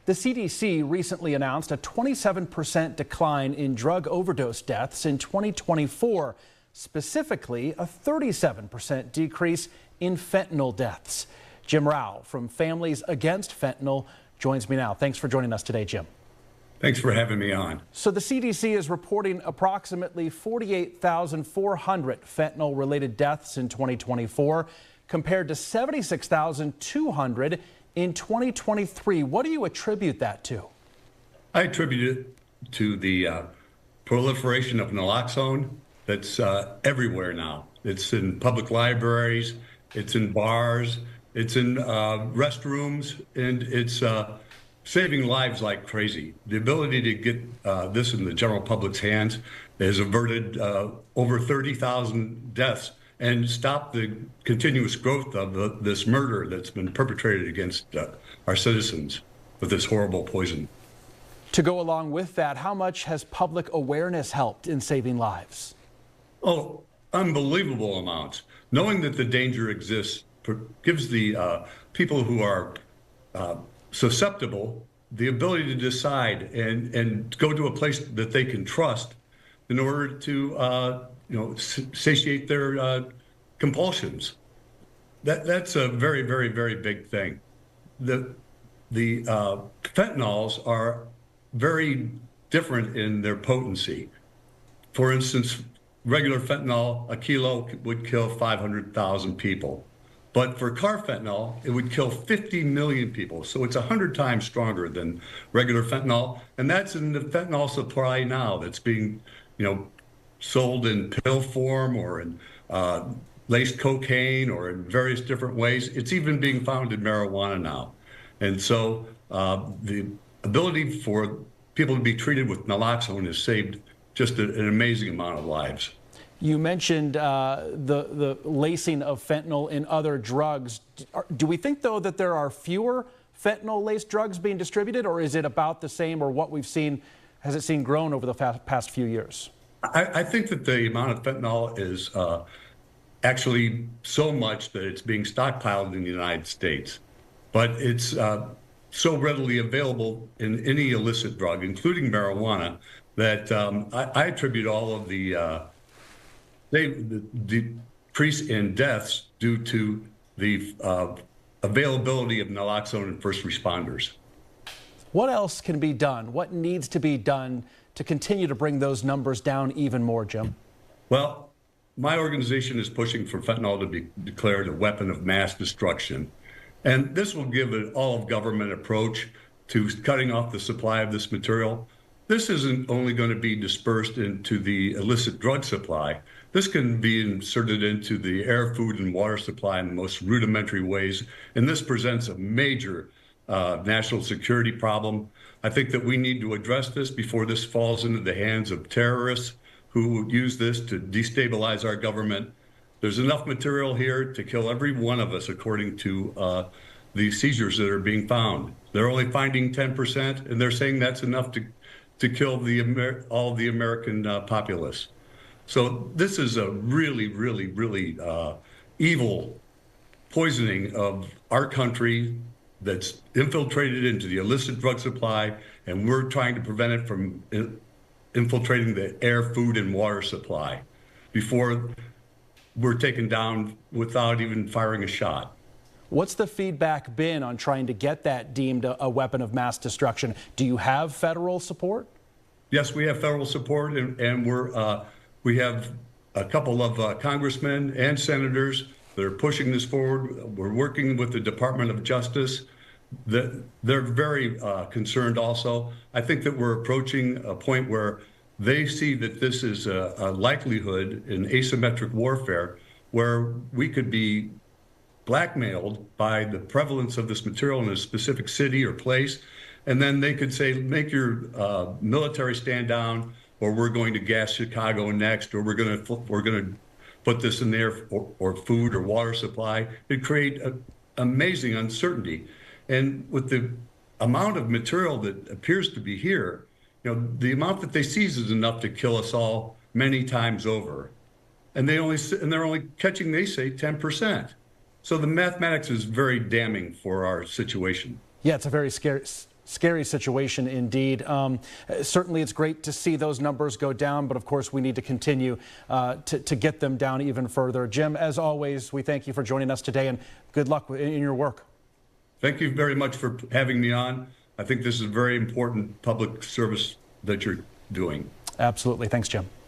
The CDC recently announced a 27% decline in drug overdose deaths in 2024, specifically a 37% decrease in fentanyl deaths. Jim Ruah from Families Against Fentanyl joins me now. Thanks for joining us today, Jim. Thanks for having me on. So the CDC is reporting approximately 48,400 fentanyl-related deaths in 2024, compared to 76,200 in 2023. What do you attribute that to? I attribute it to the proliferation of naloxone that's everywhere now. It's in public libraries, it's in bars, it's in restrooms, and it's saving lives like crazy. The ability to get this in the general public's hands has averted over 30,000 deaths and stopped the continuous growth of this murder that's been perpetrated against our citizens with this horrible poison. To go along with that, how much has public awareness helped in saving lives? Oh, unbelievable amounts. Knowing that the danger exists gives the people who are susceptible the ability to decide and go to a place that they can trust in order to satiate their compulsions. That's a very, very, very big thing. The fentanyls are very different in their potency. For instance, regular fentanyl, a kilo would kill 500,000 people. But for carfentanil, it would kill 50 million people. So it's 100 times stronger than regular fentanyl. And that's in the fentanyl supply now that's being, sold in pill form or in laced cocaine or in various different ways. It's even being found in marijuana now. And so the ability for people to be treated with naloxone has saved just an amazing amount of lives. You mentioned the lacing of fentanyl in other drugs. Do we think, though, that there are fewer fentanyl-laced drugs being distributed, or is it about the same, or what we've seen, has it seen grown over the past few years? I think that the amount of fentanyl is actually so much that it's being stockpiled in the United States. But it's so readily available in any illicit drug, including marijuana, that I attribute all of the decrease in deaths due to the availability of naloxone in first responders. What else can be done? What needs to be done to continue to bring those numbers down even more, Jim? Well, my organization is pushing for fentanyl to be declared a weapon of mass destruction. And this will give an all-of-government approach to cutting off the supply of this material. This isn't only going to be dispersed into the illicit drug supply. This can be inserted into the air, food, and water supply in the most rudimentary ways. And this presents a major national security problem. I think that we need to address this before this falls into the hands of terrorists who use this to destabilize our government. There's enough material here to kill every one of us, according to the seizures that are being found. They're only finding 10%, and they're saying that's enough to kill all of the American populace. So this is a really, really, really evil poisoning of our country that's infiltrated into the illicit drug supply, and we're trying to prevent it from infiltrating the air, food, and water supply before we're taken down without even firing a shot. What's the feedback been on trying to get that deemed a weapon of mass destruction? Do you have federal support? Yes, we have federal support, and we have a couple of congressmen and senators that are pushing this forward. We're working with the Department of Justice. They're very concerned also. I think that we're approaching a point where they see that this is a likelihood in asymmetric warfare where we could be blackmailed by the prevalence of this material in a specific city or place. And then they could say, make your military stand down, or we're going to gas Chicago next, or we're going to put this in there, or food or water supply. It'd create amazing uncertainty. And with the amount of material that appears to be here, the amount that they seize is enough to kill us all many times over. And they're only catching, they say, 10%. So the mathematics is very damning for our situation. Yeah, it's a very Scary situation indeed. Certainly it's great to see those numbers go down, but of course we need to continue to get them down even further. Jim, as always, we thank you for joining us today and good luck in your work. Thank you very much for having me on. I think this is a very important public service that you're doing. Absolutely. Thanks, Jim.